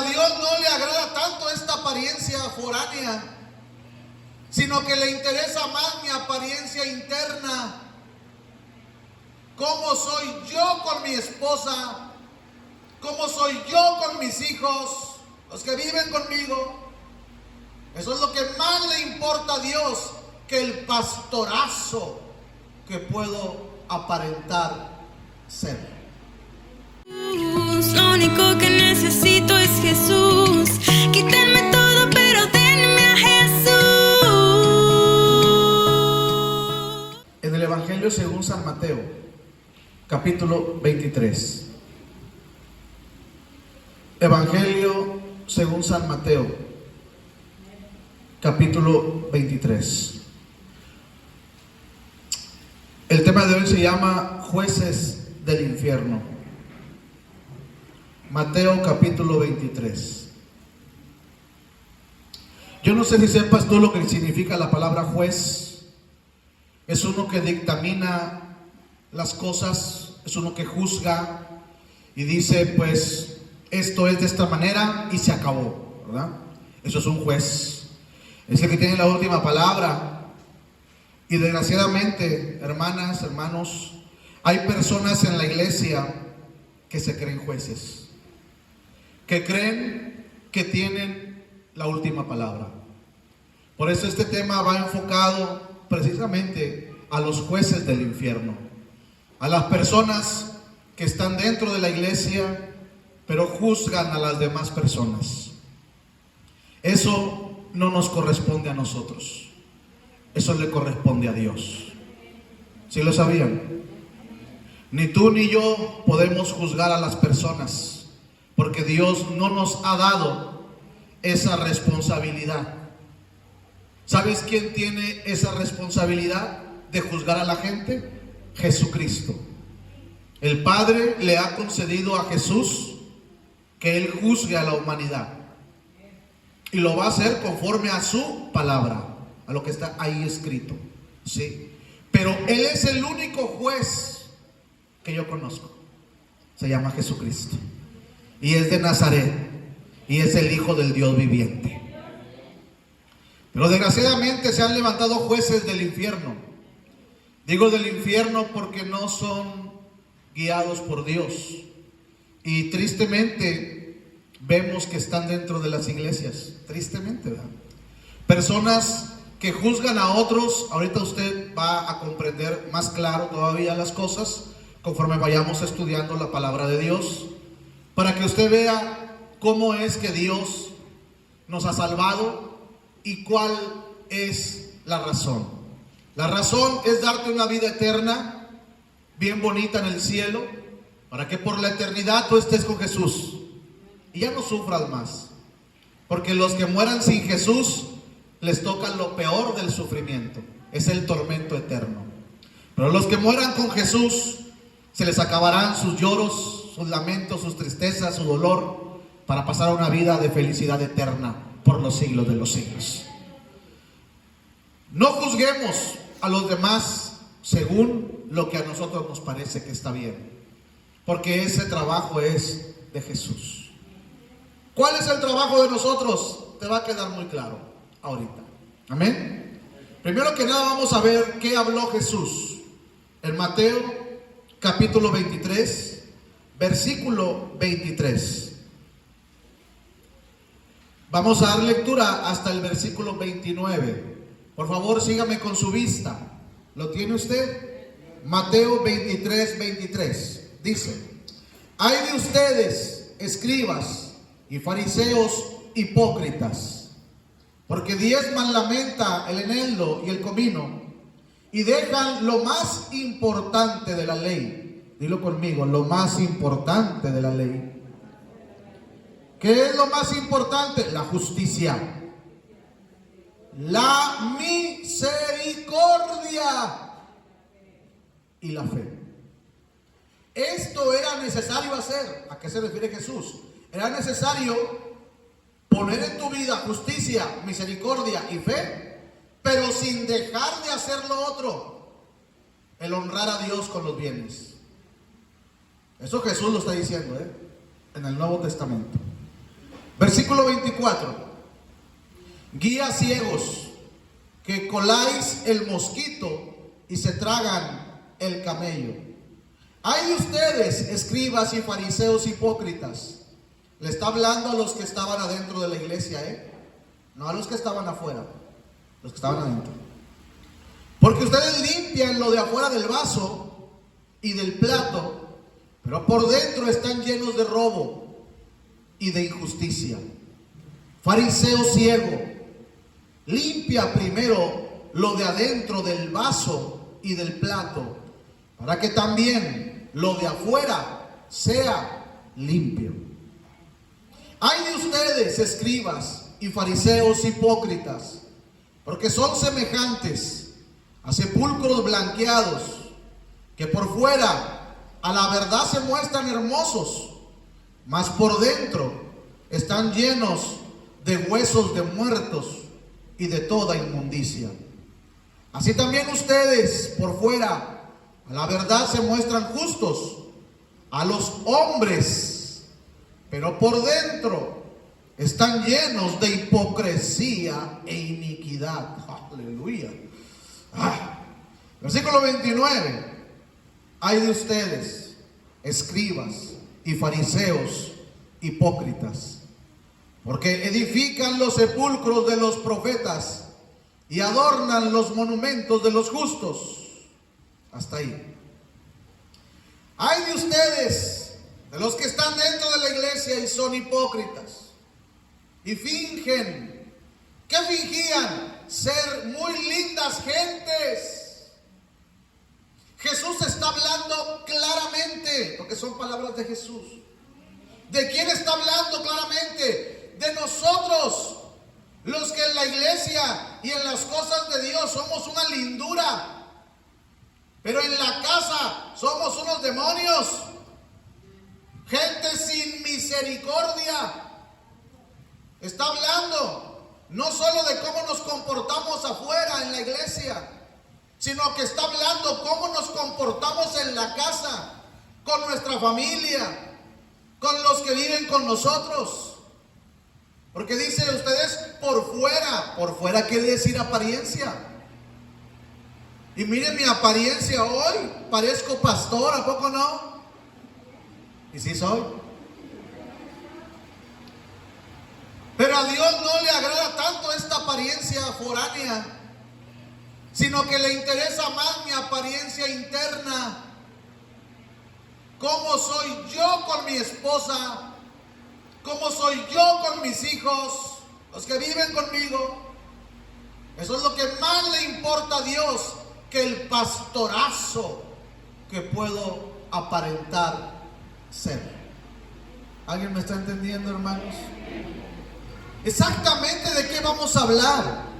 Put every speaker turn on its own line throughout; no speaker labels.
a Dios no le agrada tanto esta apariencia foránea, sino que le interesa más mi apariencia interna. ¿Cómo soy yo con mi esposa? ¿Cómo soy yo con mis hijos? Los que viven conmigo. Eso es lo que más le importa a Dios que el pastorazo que puedo aparentar ser.
Lo único que necesito es Jesús. Quítenme todo, pero denme a Jesús.
En el Evangelio según San Mateo, capítulo 23. Evangelio según San Mateo, capítulo 23. El tema de hoy se llama Jueces del Infierno. Mateo capítulo 23. Yo no sé si sepas tú lo que significa la palabra juez. Es uno que dictamina las cosas, es uno que juzga y dice, pues esto es de esta manera y se acabó, ¿verdad? Eso es un juez. Es el que tiene la última palabra. Y desgraciadamente, hermanas, hermanos, hay personas en la iglesia que se creen jueces, que creen que tienen la última palabra. Por eso este tema va enfocado precisamente a los jueces del infierno, a las personas que están dentro de la iglesia, pero juzgan a las demás personas. Eso no nos corresponde a nosotros. Eso le corresponde a Dios. ¿Sí lo sabían? Ni tú ni yo podemos juzgar a las personas, porque Dios no nos ha dado esa responsabilidad. ¿Sabes quién tiene esa responsabilidad de juzgar a la gente? Jesucristo. El Padre le ha concedido a Jesús que Él juzgue a la humanidad. Y lo va a hacer conforme a su palabra, a lo que está ahí escrito, ¿sí? Pero Él es el único juez que yo conozco. Se llama Jesucristo. Y es de Nazaret. Y es el Hijo del Dios viviente. Pero desgraciadamente se han levantado jueces del infierno. Digo del infierno porque no son guiados por Dios. Y tristemente vemos que están dentro de las iglesias. Tristemente, ¿verdad? Personas que juzgan a otros. Ahorita usted va a comprender más claro todavía las cosas conforme vayamos estudiando la palabra de Dios, para que usted vea cómo es que Dios nos ha salvado y cuál es la razón. La razón es darte una vida eterna, bien bonita en el cielo, para que por la eternidad tú estés con Jesús y ya no sufras más, porque los que mueran sin Jesús les toca lo peor del sufrimiento, es el tormento eterno. Pero los que mueran con Jesús, se les acabarán sus lloros, sus lamentos, sus tristezas, su dolor, para pasar una vida de felicidad eterna por los siglos de los siglos. No juzguemos a los demás según lo que a nosotros nos parece que está bien, porque ese trabajo es de Jesús. ¿Cuál es el trabajo de nosotros? Te va a quedar muy claro ahorita. Amén. Primero que nada vamos a ver qué habló Jesús en Mateo capítulo 23, versículo 23. Vamos a dar lectura hasta el versículo 29. Por favor, sígame con su vista. ¿Lo tiene usted? Mateo 23, 23. Dice: ay de ustedes, escribas y fariseos hipócritas, porque diezman la menta, el eneldo y el comino, y dejan lo más importante de la ley. Dilo conmigo, lo más importante de la ley. ¿Qué es lo más importante? La justicia, la misericordia y la fe. Esto era necesario hacer. ¿A qué se refiere Jesús? Era necesario poner en tu vida justicia, misericordia y fe, pero sin dejar de hacer lo otro, el honrar a Dios con los bienes. Eso Jesús lo está diciendo, en el Nuevo Testamento. Versículo 24. Guías ciegos, que coláis el mosquito y se tragan el camello. Hay de ustedes, escribas y fariseos hipócritas. Le está hablando a los que estaban adentro de la iglesia, no a los que estaban afuera, los que estaban adentro. Porque ustedes limpian lo de afuera del vaso y del plato, pero por dentro están llenos de robo y de injusticia. Fariseo ciego, limpia primero lo de adentro del vaso y del plato, para que también lo de afuera sea limpio. Hay de ustedes, escribas y fariseos hipócritas, porque son semejantes a sepulcros blanqueados, que por fuera a la verdad se muestran hermosos, mas por dentro están llenos de huesos de muertos y de toda inmundicia. Así también ustedes por fuera a la verdad se muestran justos a los hombres, pero por dentro están llenos de hipocresía e iniquidad. Aleluya. Versículo 29. Hay de ustedes, escribas y fariseos hipócritas, porque edifican los sepulcros de los profetas y adornan los monumentos de los justos. Hasta ahí. Hay de ustedes, de los que están dentro de la iglesia y son hipócritas y fingen. ¿Qué fingían? Ser muy lindas gentes. Jesús está hablando claramente, porque son palabras de Jesús. ¿De quién está hablando claramente? De nosotros, los que en la iglesia y en las cosas de Dios somos una lindura, pero en la casa somos unos demonios, gente sin misericordia. Está hablando no solo de cómo nos comportamos afuera en la iglesia, sino que está hablando cómo nos comportamos en la casa, con nuestra familia, con los que viven con nosotros. Porque dice ustedes por fuera quiere decir apariencia. Y miren mi apariencia hoy, parezco pastor, ¿a poco no? Y sí soy. Pero a Dios no le agrada tanto esta apariencia foránea, sino que le interesa más mi apariencia interna. ¿Cómo soy yo con mi esposa? ¿Cómo soy yo con mis hijos? Los que viven conmigo. Eso es lo que más le importa a Dios que el pastorazo que puedo aparentar ser. ¿Alguien me está entendiendo, hermanos? Exactamente de qué vamos a hablar.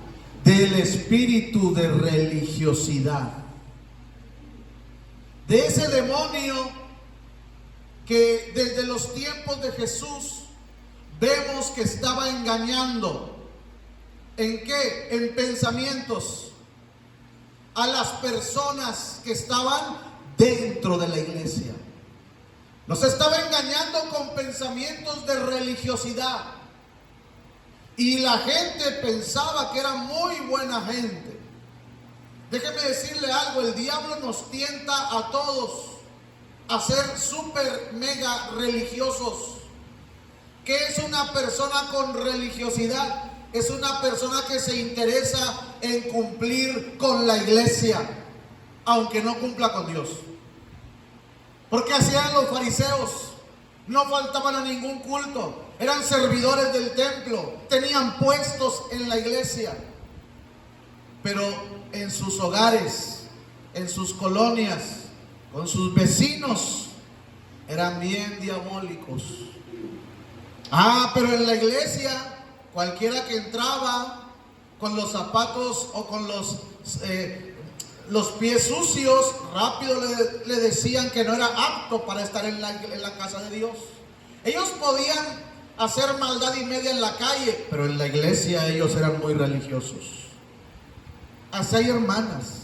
Del espíritu de religiosidad, de ese demonio que desde los tiempos de Jesús vemos que estaba engañando. ¿En qué? En pensamientos a las personas que estaban dentro de la iglesia. Los estaba engañando con pensamientos de religiosidad. Y la gente pensaba que era muy buena gente. Déjeme decirle algo, el diablo nos tienta a todos a ser súper mega religiosos. ¿Qué es una persona con religiosidad? Es una persona que se interesa en cumplir con la iglesia, aunque no cumpla con Dios. Porque hacían los fariseos, no faltaban a ningún culto. Eran servidores del templo, tenían puestos en la iglesia, pero en sus hogares, en sus colonias, con sus vecinos, eran bien diabólicos. Pero en la iglesia, cualquiera que entraba con los zapatos o con los pies sucios, rápido le decían que no era apto para estar en la casa de Dios. Ellos podían hacer maldad y media en la calle, pero en la iglesia ellos eran muy religiosos. Así hay, hermanas,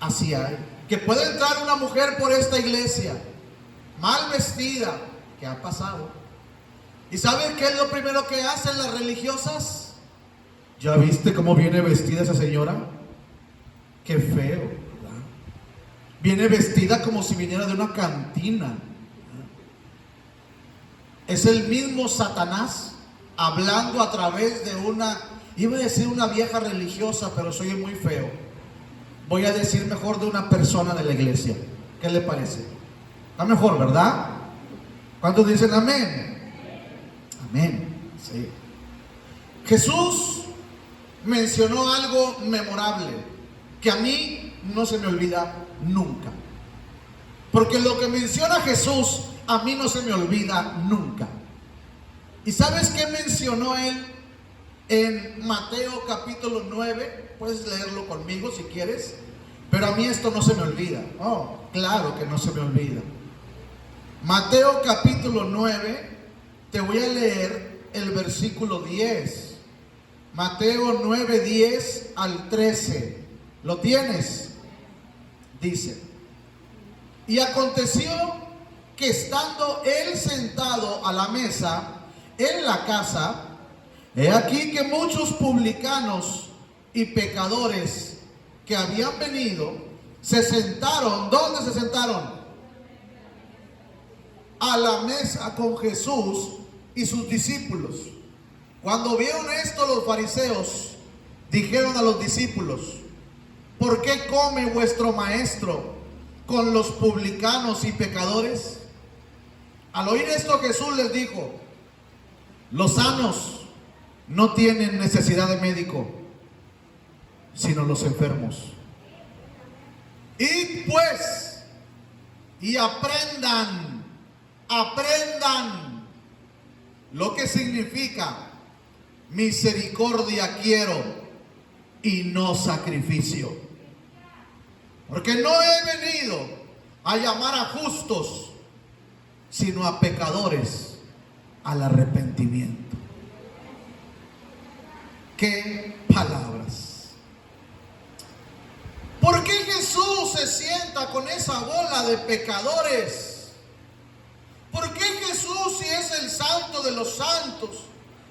así hay, que puede entrar una mujer por esta iglesia mal vestida, que ha pasado, ¿Y sabes qué es lo primero que hacen las religiosas? ¿Ya viste cómo viene vestida esa señora? Qué feo, ¿verdad? Viene vestida como si viniera de una cantina. Es el mismo Satanás hablando a través de una, iba a decir una vieja religiosa, pero soy muy feo. Voy a decir mejor de una persona de la iglesia. ¿Qué le parece? Está mejor, ¿verdad? ¿Cuántos dicen amén? Amén. Sí. Jesús mencionó algo memorable que a mí no se me olvida nunca. Porque lo que menciona Jesús a mí no se me olvida nunca. ¿Y sabes qué mencionó él en Mateo capítulo 9? Puedes leerlo conmigo si quieres, pero a mí esto no se me olvida. Oh, claro que no se me olvida. Mateo capítulo 9, te voy a leer el versículo 10. Mateo 9, 10 al 13. ¿Lo tienes? Dice: y aconteció que estando él sentado a la mesa en la casa, he aquí que muchos publicanos y pecadores que habían venido se sentaron. ¿Dónde se sentaron? A la mesa con Jesús y sus discípulos. Cuando vieron esto, los fariseos dijeron a los discípulos: ¿por qué come vuestro maestro con los publicanos y pecadores? Al oír esto, Jesús les dijo: los sanos no tienen necesidad de médico, sino los enfermos. Id pues y aprendan lo que significa misericordia quiero y no sacrificio. Porque no he venido a llamar a justos, sino a pecadores al arrepentimiento. ¡Qué palabras! ¿Por qué Jesús se sienta con esa bola de pecadores? ¿Por qué Jesús, si es el santo de los santos,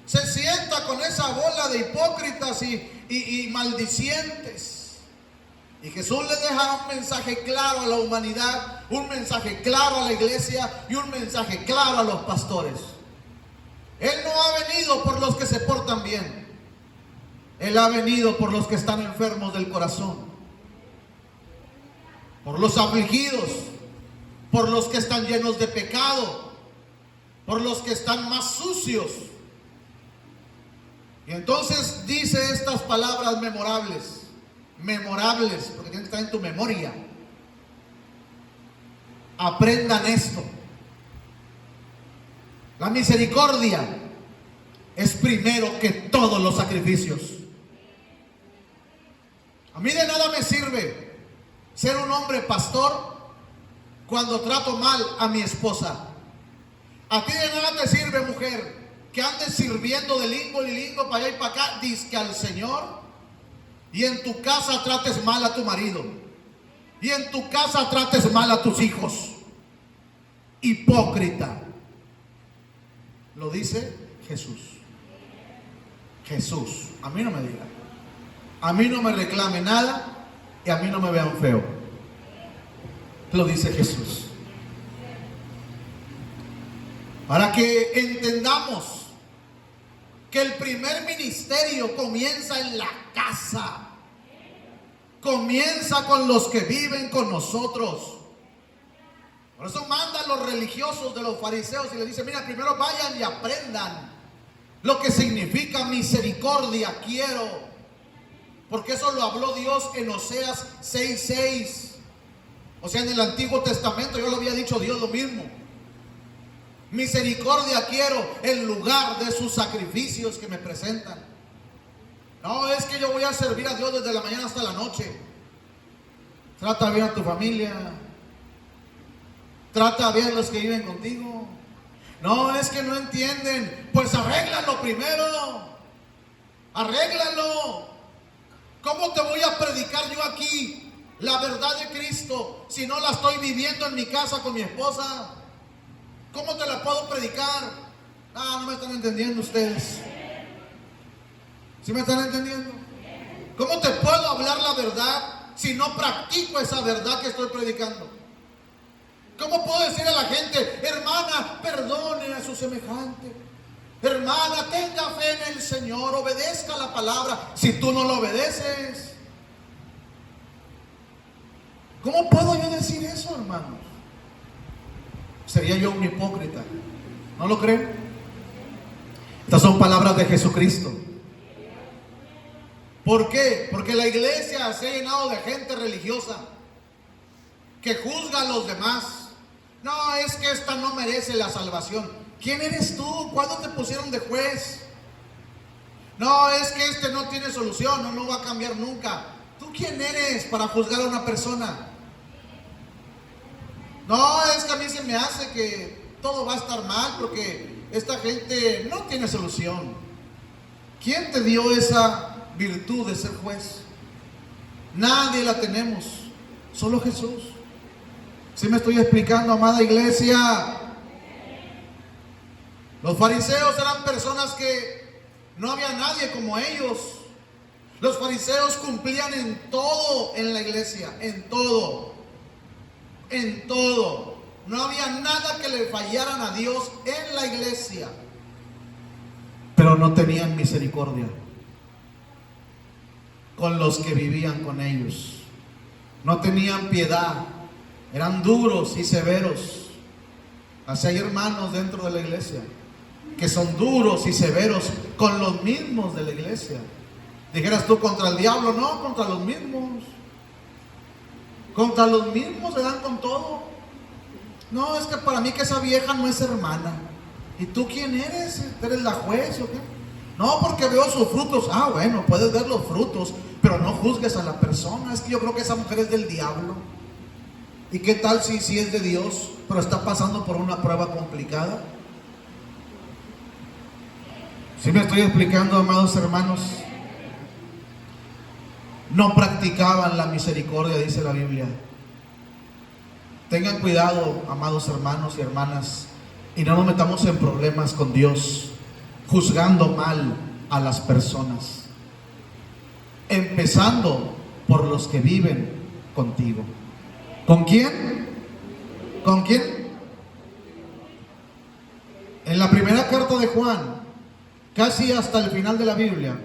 se sienta con esa bola de hipócritas y maldicientes? Y Jesús le deja un mensaje claro a la humanidad, un mensaje claro a la iglesia y un mensaje claro a los pastores. Él no ha venido por los que se portan bien. Él ha venido por los que están enfermos del corazón, por los afligidos, por los que están llenos de pecado, por los que están más sucios. Y entonces dice estas palabras memorables, porque tienen que estar en tu memoria. Aprendan esto. La misericordia es primero que todos los sacrificios. A mí de nada me sirve ser un hombre pastor cuando trato mal a mi esposa. A ti de nada te sirve, mujer, que andes sirviendo de lingo y lingo para allá y para acá, dizque al Señor, y en tu casa trates mal a tu marido, y en tu casa trates mal a tus hijos. Hipócrita. Lo dice Jesús. Jesús. A mí no me diga, a mí no me reclame nada y a mí no me vean feo. Lo dice Jesús. Para que entendamos que el primer ministerio comienza en la casa. Comienza con los que viven con nosotros. Por eso mandan los religiosos de los fariseos y les dice: mira, primero vayan y aprendan lo que significa misericordia quiero. Porque eso lo habló Dios en Oseas 6:6. O sea, en el Antiguo Testamento yo lo había dicho Dios lo mismo. Misericordia quiero en lugar de sus sacrificios que me presentan. No, es que yo voy a servir a Dios desde la mañana hasta la noche. Trata bien a tu familia. Trata bien a los que viven contigo. No, es que no entienden. Pues arréglalo primero. Arréglalo. ¿Cómo te voy a predicar yo aquí la verdad de Cristo si no la estoy viviendo en mi casa con mi esposa? ¿Cómo te la puedo predicar? No, no me están entendiendo ustedes. ¿Sí me están entendiendo? ¿Cómo te puedo hablar la verdad si no practico esa verdad que estoy predicando? ¿Cómo puedo decir a la gente, hermana, perdone a su semejante? Hermana, tenga fe en el Señor, obedezca la palabra, si tú no lo obedeces? ¿Cómo puedo yo decir eso, hermanos? Sería yo un hipócrita. ¿No lo creen? Estas son palabras de Jesucristo. ¿Por qué? Porque la iglesia se ha llenado de gente religiosa que juzga a los demás. No, es que esta no merece la salvación. ¿Quién eres tú? ¿Cuándo te pusieron de juez? No, es que este no tiene solución, no va a cambiar nunca. ¿Tú quién eres para juzgar a una persona? No, es que a mí se me hace que todo va a estar mal porque esta gente no tiene solución. ¿Quién te dio esa virtud de ser juez? Nadie la tenemos, solo Jesús. ¿Sí me estoy explicando, amada iglesia? Los fariseos eran personas que no había nadie como ellos. Los fariseos cumplían en todo en la iglesia, en todo. En todo. No había nada que le fallaran a Dios en la iglesia. Pero no tenían misericordia con los que vivían con ellos. No tenían piedad. Eran duros y severos. Así hay hermanos dentro de la iglesia que son duros y severos con los mismos de la iglesia. Dijeras tú, contra el diablo, no, contra los mismos. Contra los mismos se dan con todo. No, es que para mí que esa vieja no es hermana. ¿Y tú quién eres? ¿Eres la juez o qué? No, porque veo sus frutos. Ah, bueno, puedes ver los frutos, pero no juzgues a la persona. Es que yo creo que esa mujer es del diablo. ¿Y qué tal si es de Dios, pero está pasando por una prueba complicada? ¿Sí me estoy explicando, amados hermanos? No practicaban la misericordia, dice la Biblia. Tengan cuidado, amados hermanos y hermanas, y no nos metamos en problemas con Dios, juzgando mal a las personas, empezando por los que viven contigo. ¿Con quién? ¿Con quién? En la primera carta de Juan, casi hasta el final de la Biblia,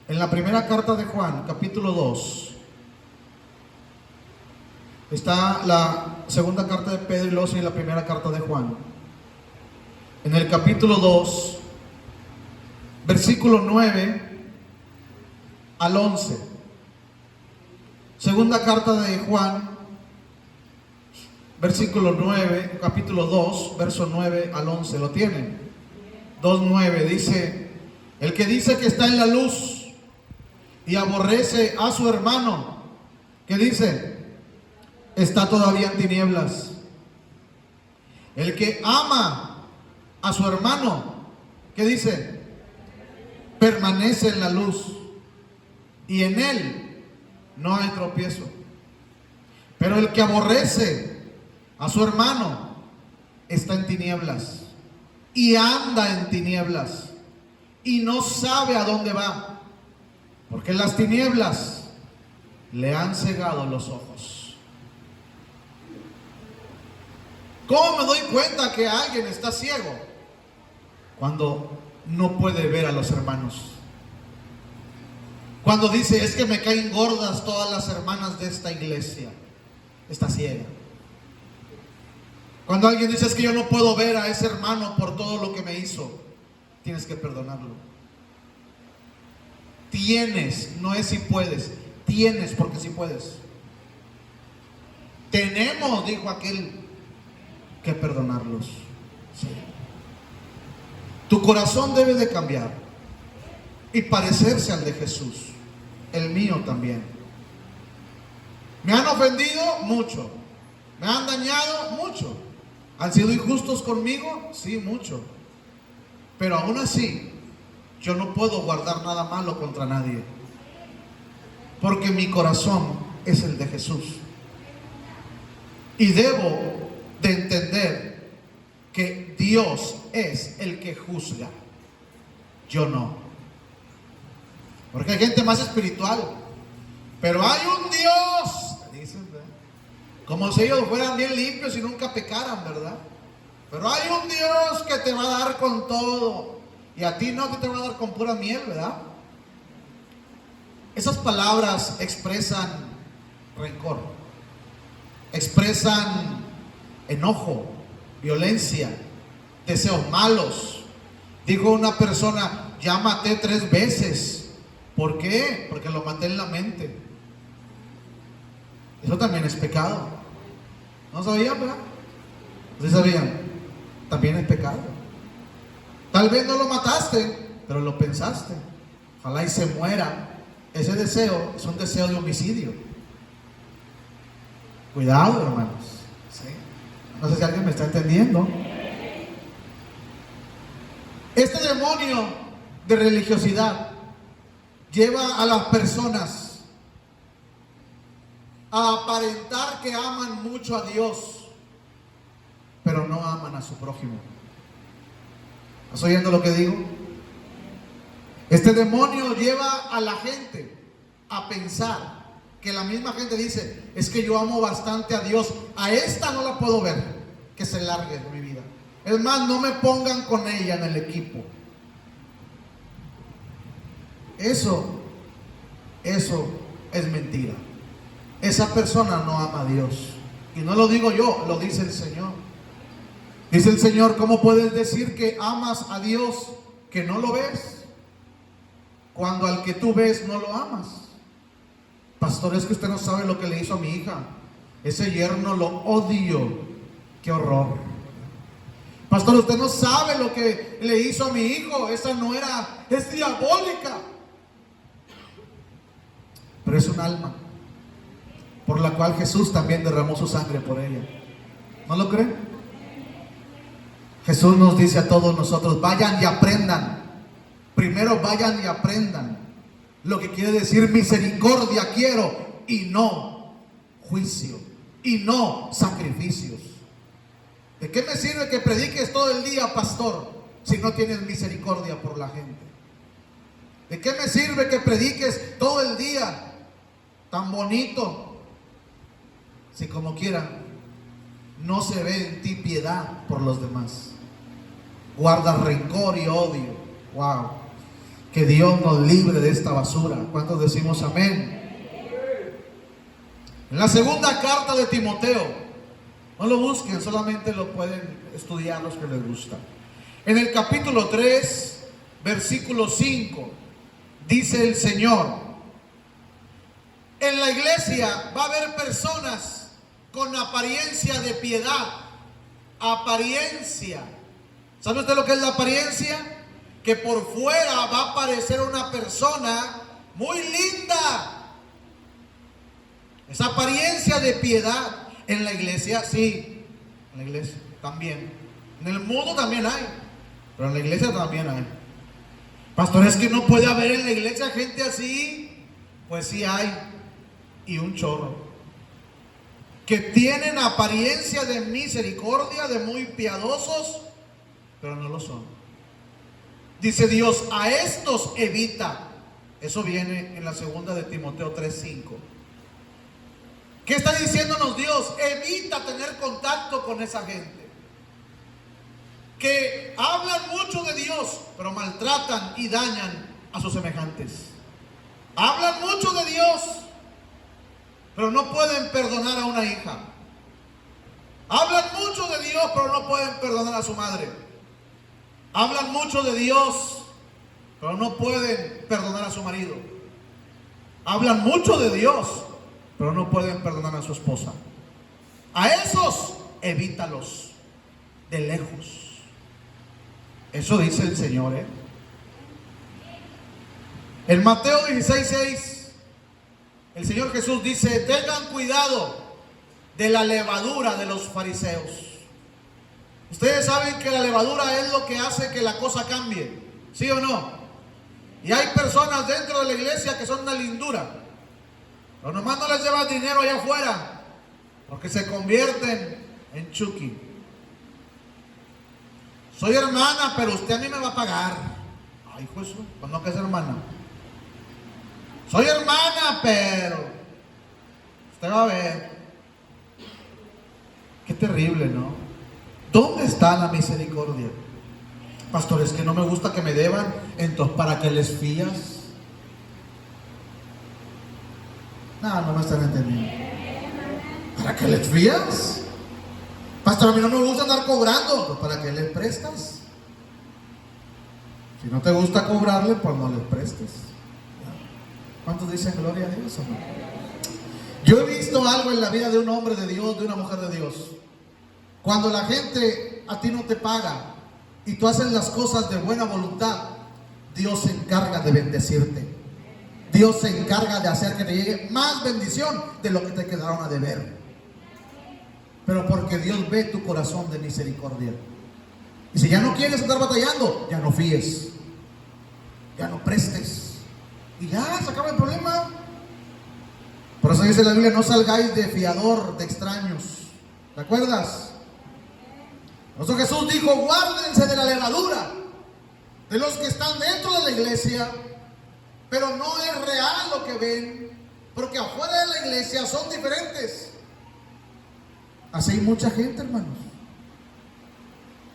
en la primera carta de Juan, capítulo 2, está la segunda carta de Pedro y luego y la primera carta de Juan. En el capítulo 2, versículo 9 al 11. Segunda carta de Juan, versículo 9, capítulo 2, verso 9 al 11. ¿Lo tienen? 2:9 dice: el que dice que está en la luz y aborrece a su hermano, ¿qué dice? Está todavía en tinieblas. El que ama a su hermano, ¿qué dice? Permanece en la luz y en él no hay tropiezo. Pero el que aborrece a su hermano está en tinieblas y anda en tinieblas y no sabe a dónde va, porque las tinieblas le han cegado los ojos. ¿Cómo me doy cuenta que alguien está ciego? Cuando no puede ver a los hermanos. Cuando dice, es que me caen gordas todas las hermanas de esta iglesia. Está ciega. Cuando alguien dice, es que yo no puedo ver a ese hermano por todo lo que me hizo, tienes que perdonarlo. Tienes, no es si puedes, tienes, porque si puedes. Tenemos, dijo aquel, que perdonarlos. Sí. Tu corazón debe de cambiar y parecerse al de Jesús. El mío también. Me han ofendido mucho, me han dañado mucho, han sido injustos conmigo, sí, mucho, pero aún así yo no puedo guardar nada malo contra nadie, porque mi corazón es el de Jesús. Y debo de entender que Dios es el que juzga. Yo no. Porque hay gente más espiritual. Pero hay un Dios, dicen, ¿verdad? Como si ellos fueran bien limpios y nunca pecaran, ¿verdad? Pero hay un Dios que te va a dar con todo. Y a ti no, que te va a dar con pura miel, ¿verdad? Esas palabras expresan rencor, expresan enojo, violencia, deseos malos. Dijo una persona: ya maté 3 veces. ¿Por qué? Porque lo maté en la mente. Eso también es pecado. ¿No sabían, verdad? ¿Sí sabían? También es pecado. Tal vez no lo mataste, pero lo pensaste. Ojalá y se muera. Ese deseo es un deseo de homicidio. Cuidado, hermanos. ¿Sí? No sé si alguien me está entendiendo. Este demonio de religiosidad lleva a las personas a aparentar que aman mucho a Dios, pero no aman a su prójimo. ¿Estás oyendo lo que digo? Este demonio lleva a la gente a pensar que la misma gente dice: es que yo amo bastante a Dios, a esta no la puedo ver, que se largue de mi vida. Es más, no me pongan con ella en el equipo. Eso es mentira. Esa persona no ama a Dios. Y no lo digo yo, lo dice el Señor. Dice el Señor: ¿cómo puedes decir que amas a Dios que no lo ves, cuando al que tú ves no lo amas? Pastor, es que usted no sabe lo que le hizo a mi hija. Ese yerno lo odio. Qué horror. Pastor, usted no sabe lo que le hizo a mi hijo. Esa nuera es diabólica. Pero es un alma por la cual Jesús también derramó su sangre por ella. ¿No lo creen? Jesús nos dice a todos nosotros: vayan y aprendan. Primero vayan y aprendan lo que quiere decir misericordia quiero, y no juicio, y no sacrificios. ¿De qué me sirve que prediques todo el día, pastor, si no tienes misericordia por la gente? ¿De qué me sirve que prediques todo el día tan bonito, si como quiera no se ve en ti piedad por los demás? Guarda rencor y odio. Wow. Que Dios nos libre de esta basura. ¿Cuántos decimos amén? En la segunda carta de Timoteo, no lo busquen, solamente lo pueden estudiar los que les gusta. En el capítulo 3, versículo 5, dice el Señor: en la iglesia va a haber personas con apariencia de piedad. Apariencia. ¿Sabe usted lo que es la apariencia? Que por fuera va a parecer una persona muy linda. Esa apariencia de piedad. En la iglesia, sí. En la iglesia también. En el mundo también hay. Pero en la iglesia también hay. Pastor, es que no puede haber en la iglesia gente así. Pues sí hay. Y un chorro. Que tienen apariencia de misericordia, de muy piadosos, pero no lo son. Dice Dios: a estos evita. Eso viene en la segunda de Timoteo 3:5. ¿Qué está diciéndonos Dios? Evita tener contacto con esa gente que hablan mucho de Dios, pero maltratan y dañan a sus semejantes. Hablan mucho de Dios, pero no pueden perdonar a una hija. Hablan mucho de Dios, pero no pueden perdonar a su madre. Hablan mucho de Dios, pero no pueden perdonar a su marido. Hablan mucho de Dios, pero no pueden perdonar a su esposa. A esos evítalos de lejos. Eso dice el Señor, ¿eh? En Mateo 16:6, el Señor Jesús dice: tengan cuidado de la levadura de los fariseos. Ustedes saben que la levadura es lo que hace que la cosa cambie, ¿sí o no? Y hay personas dentro de la iglesia que son una lindura, pero nomás no les llevan dinero allá afuera, porque se convierten en Chucky. Soy hermana, pero usted a mí me va a pagar. Ay, hijo eso, pues no que es hermana. Soy hermana, pero usted va a ver. Qué terrible, ¿no? ¿Dónde está la misericordia? Pastor, es que no me gusta que me deban. Entonces, ¿para qué les fías? No me están entendiendo. ¿Para qué les fías? Pastor, a mí no me gusta andar cobrando. Pues, ¿para qué les prestas? Si no te gusta cobrarle, pues no les prestes. ¿Cuántos dicen gloria a Dios o no? Yo he visto algo en la vida de un hombre de Dios, de una mujer de Dios. Cuando la gente a ti no te paga y tú haces las cosas de buena voluntad, Dios se encarga de bendecirte. Dios se encarga de hacer que te llegue más bendición de lo que te quedaron a deber. Pero porque Dios ve tu corazón de misericordia. Y si ya no quieres andar batallando, ya no fíes, ya no prestes, y ya se acaba el problema. Por eso dice la Biblia: no salgáis de fiador de extraños. ¿Te acuerdas? Por eso Jesús dijo: guárdense de la levadura de los que están dentro de la iglesia, pero no es real lo que ven, porque afuera de la iglesia son diferentes. Así hay mucha gente, hermanos.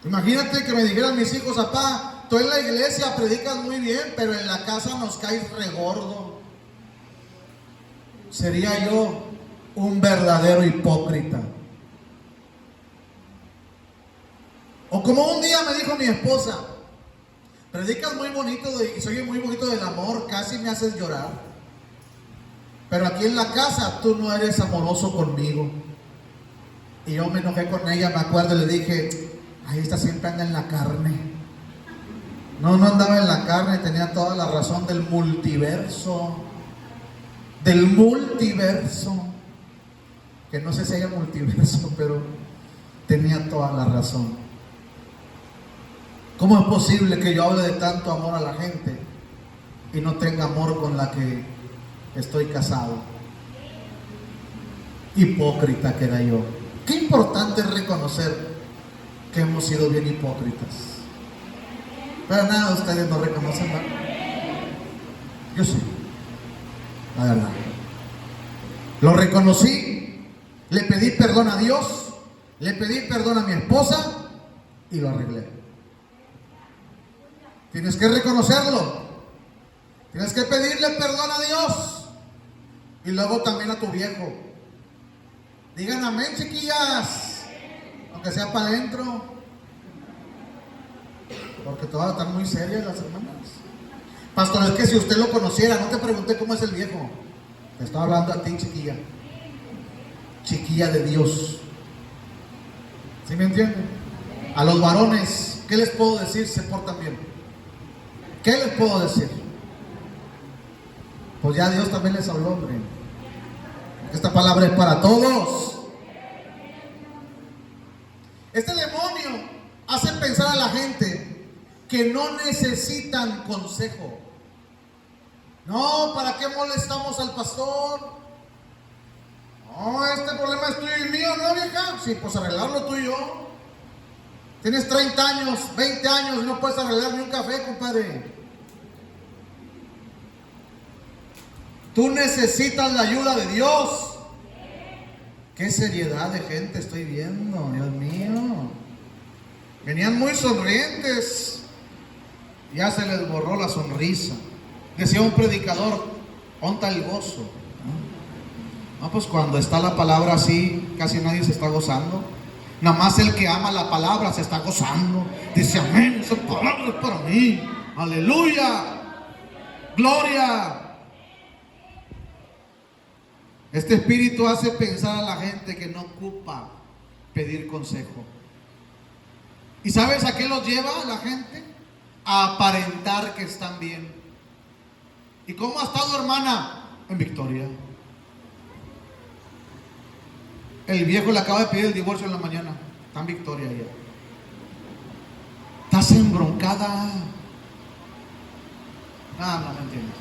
Imagínate que me dijeran mis hijos: papá, tú en la iglesia predicas muy bien, pero en la casa nos caes regordo. Sería yo un verdadero hipócrita. O como un día me dijo mi esposa: predicas muy bonito y soy muy bonito del amor, casi me haces llorar, pero aquí en la casa tú no eres amoroso conmigo. Y yo me enojé con ella, me acuerdo, y le dije: ahí esta siempre anda en la carne. No andaba en la carne, tenía toda la razón del multiverso. Del multiverso. Que no sé si haya multiverso, pero tenía toda la razón. ¿Cómo es posible que yo hable de tanto amor a la gente y no tenga amor con la que estoy casado? Hipócrita que era yo. Qué importante es reconocer que hemos sido bien hipócritas. Pero nada, ustedes no reconocen nada. Yo sí, la verdad. Lo reconocí, le pedí perdón a Dios, le pedí perdón a mi esposa y lo arreglé. Tienes que reconocerlo. Tienes que pedirle perdón a Dios y luego también a tu viejo. Digan amén, chiquillas, aunque sea para adentro, porque todas están muy serias las hermanas. Pastor, es que si usted lo conociera, no te pregunté cómo es el viejo. Te estaba hablando a ti, chiquilla. Chiquilla de Dios. ¿Sí me entienden? A los varones, ¿qué les puedo decir? Se portan bien. ¿Qué les puedo decir? Pues ya Dios también les habló, hombre. Esta palabra es para todos. Este demonio hace pensar a la gente que no necesitan consejo. No, ¿para qué molestamos al pastor? No, este problema es tuyo y mío, ¿no, vieja? Sí, pues arreglarlo tú y yo. Tienes 30 años, 20 años y no puedes arreglar ni un café, compadre. Tú necesitas la ayuda de Dios. Qué seriedad de gente estoy viendo, Dios mío. Venían muy sonrientes, ya se les borró la sonrisa. Decía un predicador: onta el gozo. No, pues cuando está la palabra así, casi nadie se está gozando. Nada más el que ama la palabra se está gozando. Dice: amén, esa palabra es para mí. Aleluya, gloria. Este espíritu hace pensar a la gente que no ocupa pedir consejo. ¿Y sabes a qué los lleva la gente? A aparentar que están bien. ¿Y cómo ha estado, hermana? En victoria. El viejo le acaba de pedir el divorcio en la mañana. Está en victoria ya. Estás embroncada. No me entiendes.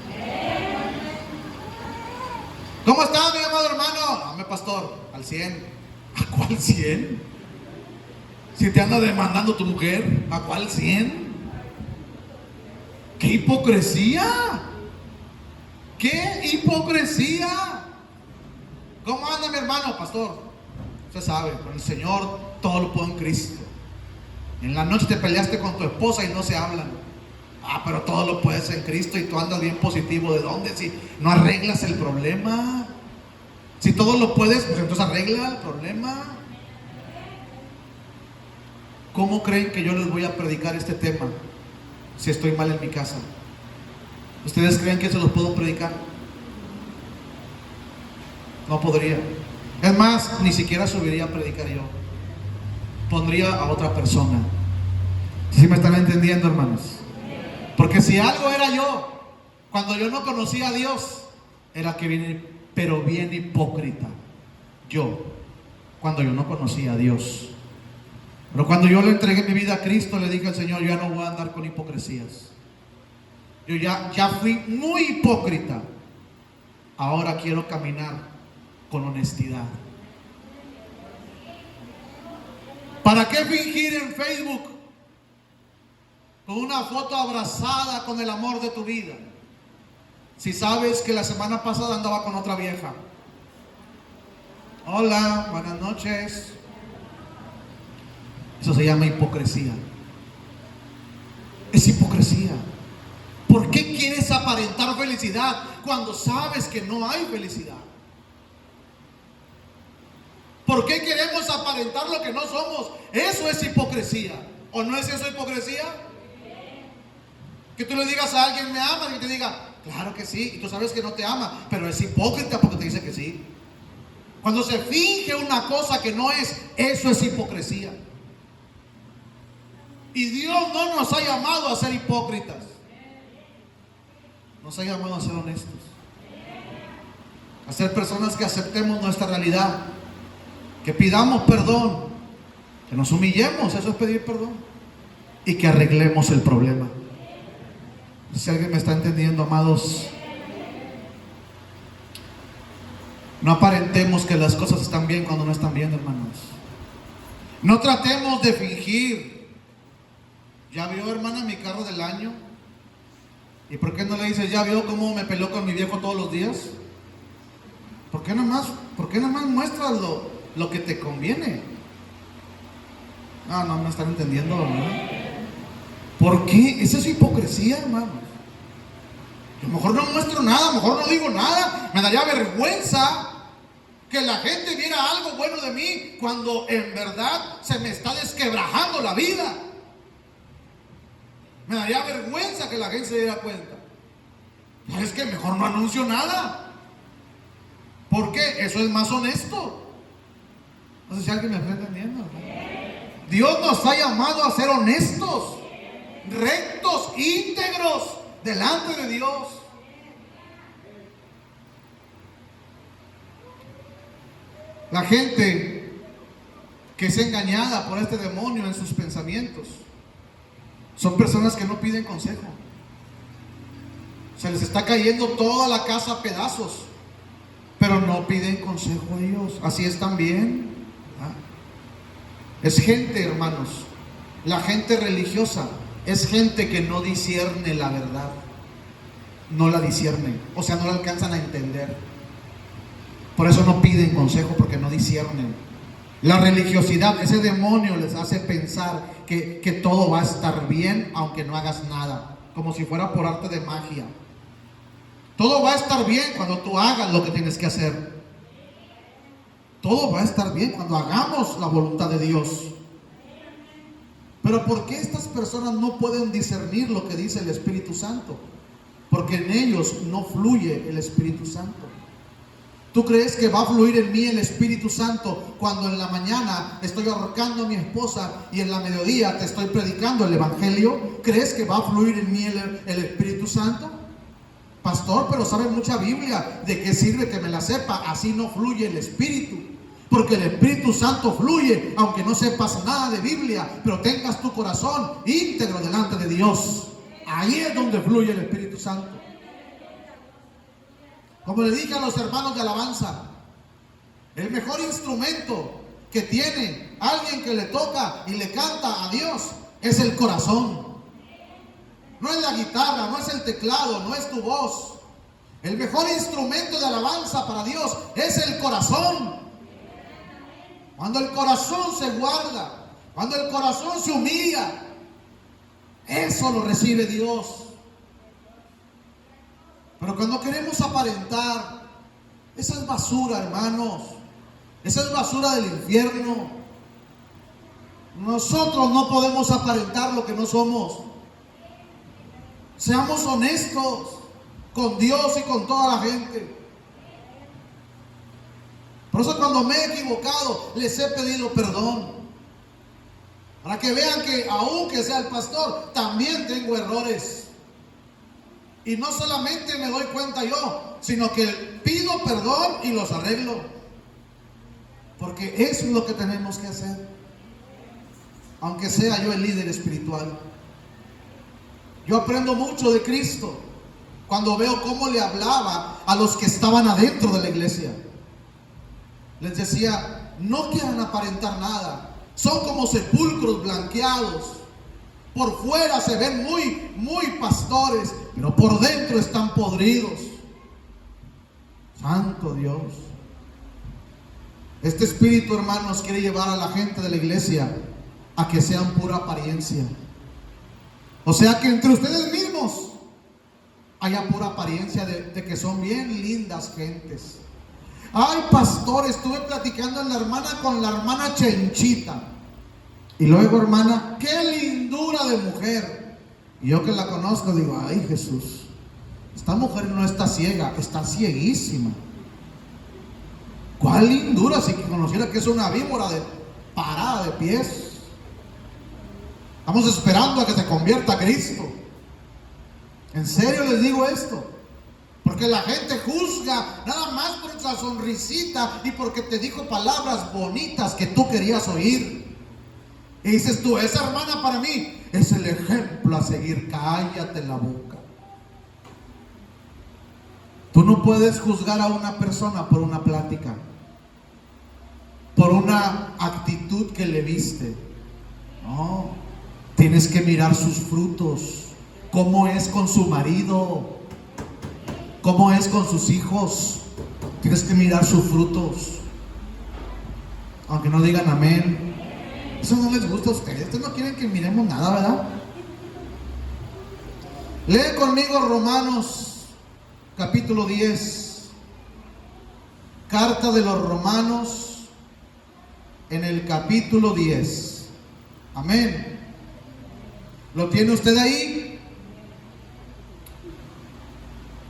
¿Cómo está, mi amado hermano? Dame, pastor, al 100. ¿A cuál 100? Si te anda demandando tu mujer, ¿a cuál 100? ¡Qué hipocresía! ¡Qué hipocresía! ¿Cómo anda mi hermano, pastor? Usted sabe, con el Señor todo lo puedo en Cristo. En la noche te peleaste con tu esposa y no se hablan. Pero todo lo puedes en Cristo y tú andas bien positivo. ¿De dónde? Si no arreglas el problema. Si todo lo puedes, pues entonces arregla el problema. ¿Cómo creen que yo les voy a predicar este tema si estoy mal en mi casa? ¿Ustedes creen que se los puedo predicar? No podría. Es más, ni siquiera subiría a predicar yo. Pondría a otra persona. ¿Sí me están entendiendo, hermanos? Porque si algo era yo, cuando yo no conocía a Dios, era que vine, pero bien hipócrita. Yo, cuando yo no conocía a Dios. Pero cuando yo le entregué mi vida a Cristo, le dije al Señor, yo ya no voy a andar con hipocresías. Yo ya fui muy hipócrita. Ahora quiero caminar con honestidad. ¿Para qué fingir en Facebook con una foto abrazada con el amor de tu vida, si sabes que la semana pasada andaba con otra vieja? Hola, buenas noches. Eso se llama hipocresía. Es hipocresía. ¿Por qué quieres aparentar felicidad cuando sabes que no hay felicidad? ¿Por qué queremos aparentar lo que no somos? Eso es hipocresía. ¿O no es eso hipocresía? Que tú le digas a alguien, me amas, y te diga, claro que sí, y tú sabes que no te ama, pero es hipócrita porque te dice que sí. Cuando se finge una cosa que no es, eso es hipocresía. Y Dios no nos ha llamado a ser hipócritas. Nos ha llamado a ser honestos. A ser personas que aceptemos nuestra realidad. Que pidamos perdón. Que nos humillemos, eso es pedir perdón. Y que arreglemos el problema. Si alguien me está entendiendo, amados. No aparentemos que las cosas están bien cuando no están bien, hermanos. No tratemos de fingir. ¿Ya vio, hermana, mi carro del año? ¿Y por qué no le dices, ya vio cómo me peleo con mi viejo todos los días? ¿Por qué nada más muestras lo que te conviene? No me están entendiendo, ¿verdad? ¿Por qué? Esa es hipocresía, hermanos. A lo mejor no muestro nada, a lo mejor no digo nada. Me daría vergüenza que la gente viera algo bueno de mí cuando en verdad se me está desquebrajando la vida. Me daría vergüenza que la gente se diera cuenta. No, es que mejor no anuncio nada. ¿Por qué? Eso es más honesto. No sé si alguien me está entendiendo, ¿no? Dios nos ha llamado a ser honestos, rectos, íntegros delante de Dios. La gente que es engañada por este demonio en sus pensamientos son personas que no piden consejo. Se les está cayendo toda la casa a pedazos, pero no piden consejo a ellos. Así están bien. Es gente, hermanos, la gente religiosa es gente que no discierne la verdad. No la disciernen, o sea, no la alcanzan a entender. Por eso no piden consejo, porque no disciernen. La religiosidad, ese demonio les hace pensar que todo va a estar bien aunque no hagas nada, como si fuera por arte de magia. Todo va a estar bien cuando tú hagas lo que tienes que hacer. Todo va a estar bien cuando hagamos la voluntad de Dios. Pero ¿por qué estas personas no pueden discernir lo que dice el Espíritu Santo? Porque en ellos no fluye el Espíritu Santo. ¿Tú crees que va a fluir en mí el Espíritu Santo cuando en la mañana estoy ahorcando a mi esposa y en la mediodía te estoy predicando el Evangelio? ¿Crees que va a fluir en mí el Espíritu Santo? Pastor, pero sabe mucha Biblia. ¿De qué sirve que me la sepa? Así no fluye el Espíritu. Porque el Espíritu Santo fluye aunque no sepas nada de Biblia, pero tengas tu corazón íntegro delante de Dios. Ahí es donde fluye el Espíritu Santo. Como le dije a los hermanos de alabanza, el mejor instrumento que tiene alguien que le toca y le canta a Dios es el corazón. No es la guitarra, no es el teclado, no es tu voz. El mejor instrumento de alabanza para Dios es el corazón. Cuando el corazón se guarda, cuando el corazón se humilla, eso lo recibe Dios. Pero cuando queremos aparentar, esa es basura, hermanos. Esa es basura del infierno. Nosotros no podemos aparentar lo que no somos. Seamos honestos con Dios y con toda la gente. Por eso cuando me he equivocado, les he pedido perdón. Para que vean que aunque sea el pastor, también tengo errores. Y no solamente me doy cuenta yo, sino que pido perdón y los arreglo. Porque eso es lo que tenemos que hacer. Aunque sea yo el líder espiritual. Yo aprendo mucho de Cristo cuando veo cómo le hablaba a los que estaban adentro de la iglesia. Les decía, no quieran aparentar nada. Son como sepulcros blanqueados. Por fuera se ven muy pastores, pero por dentro están podridos. Santo Dios. Este espíritu, hermanos, quiere llevar a la gente de la iglesia a que sean pura apariencia. O sea, que entre ustedes mismos haya pura apariencia de que son bien lindas gentes. Ay, pastor, estuve platicando con la hermana Chenchita. Y luego, hermana, qué lindura de mujer. Y yo que la conozco digo, ay, Jesús, esta mujer no está ciega, está cieguísima. ¿Cuál lindura? Si conociera que es una víbora parada de pies. Estamos esperando a que se convierta a Cristo. En serio les digo esto. Porque la gente juzga nada más por esa sonrisita y porque te dijo palabras bonitas que tú querías oír. Y dices tú, esa hermana para mí es el ejemplo a seguir. Cállate la boca. Tú no puedes juzgar a una persona por una plática, por una actitud que le viste. No, tienes que mirar sus frutos. ¿Cómo es con su marido? ¿Cómo es con sus hijos? Tienes que mirar sus frutos. Aunque no digan amén. Eso no les gusta a ustedes. Ustedes no quieren que miremos nada, ¿verdad? Lee conmigo Romanos capítulo 10. Carta de los Romanos en el capítulo 10. Amén. ¿Lo tiene usted ahí?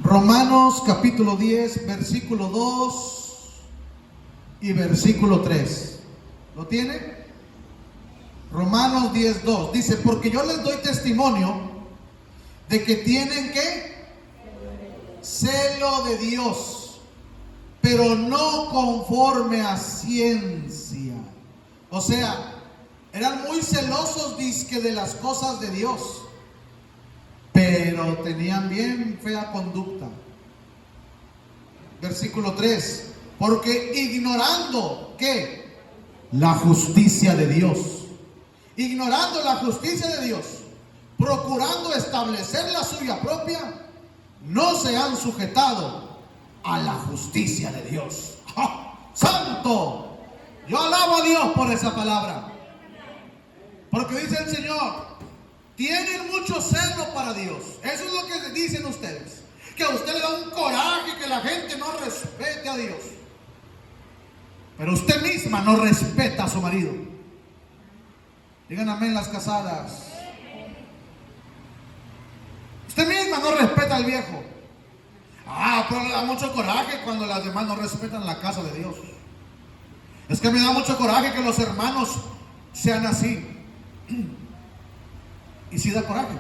Romanos capítulo 10, versículo 2 y versículo 3. ¿Lo tiene? Romanos 10, 2. Dice, porque yo les doy testimonio de que tienen ¿qué? Celo de Dios, pero no conforme a ciencia. O sea, eran muy celosos dizque de las cosas de Dios, pero tenían bien fea conducta. Versículo 3. Porque ignorando ¿qué? La justicia de Dios. Ignorando la justicia de Dios, procurando establecer la suya propia, no se han sujetado a la justicia de Dios. ¡Oh, santo! Yo alabo a Dios por esa palabra. Porque dice el Señor, tienen mucho celo para Dios. Eso es lo que dicen ustedes. Que a usted le da un coraje que la gente no respete a Dios. Pero usted misma no respeta a su marido. Digan amén las casadas. Usted misma no respeta al viejo. Pero le da mucho coraje cuando las demás no respetan la casa de Dios. Es que me da mucho coraje que los hermanos sean así. Y sí da coraje.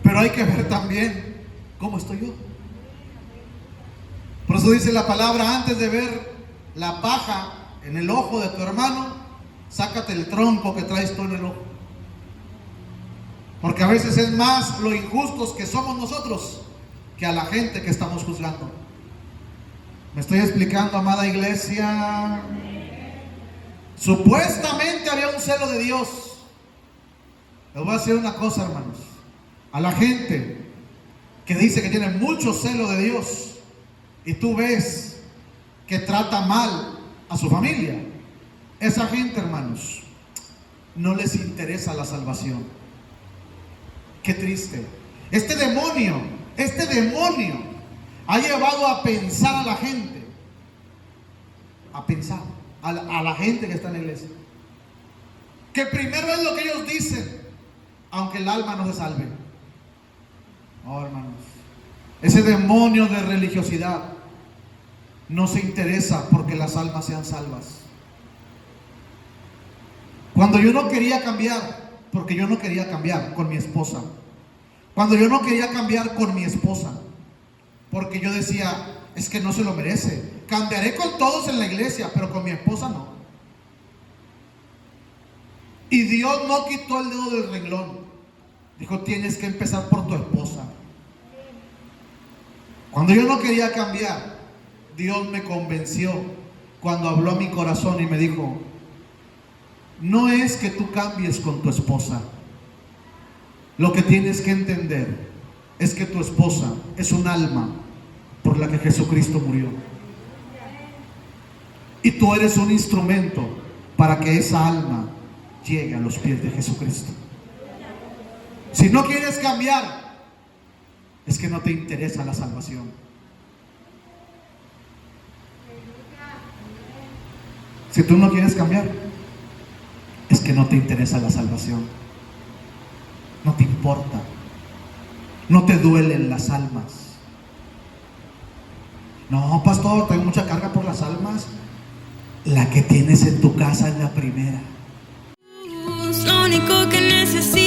Pero hay que ver también cómo estoy yo. Por eso dice la palabra, antes de ver la paja en el ojo de tu hermano, sácate el tronco que traes tú en el ojo. Porque a veces es más lo injustos que somos nosotros que a la gente que estamos juzgando. ¿Me estoy explicando, amada iglesia? Supuestamente había un celo de Dios. Les voy a decir una cosa, hermanos. A la gente que dice que tiene mucho celo de Dios y tú ves que trata mal a su familia, esa gente, hermanos, no les interesa la salvación. Qué triste. Este demonio ha llevado a pensar a la gente, a la gente que está en la iglesia, que primero es lo que ellos dicen, aunque el alma no se salve. Oh, hermanos, ese demonio de religiosidad no se interesa porque las almas sean salvas. Cuando yo no quería cambiar, porque yo no quería cambiar con mi esposa, cuando yo no quería cambiar con mi esposa, porque yo decía, es que no se lo merece, cambiaré con todos en la iglesia, pero con mi esposa no. Y Dios no quitó el dedo del renglón, dijo, tienes que empezar por tu esposa. Cuando yo no quería cambiar, Dios me convenció cuando habló a mi corazón y me dijo, no es que tú cambies con tu esposa. Lo que tienes que entender es que tu esposa es un alma por la que Jesucristo murió. Y tú eres un instrumento para que esa alma llegue a los pies de Jesucristo. Si no quieres cambiar, es que no te interesa la salvación. Si tú no quieres cambiar, es que no te interesa la salvación. No te importa. No te duelen las almas. No, pastor, tengo mucha carga por las almas. La que tienes en tu casa es la primera.
Lo único que necesito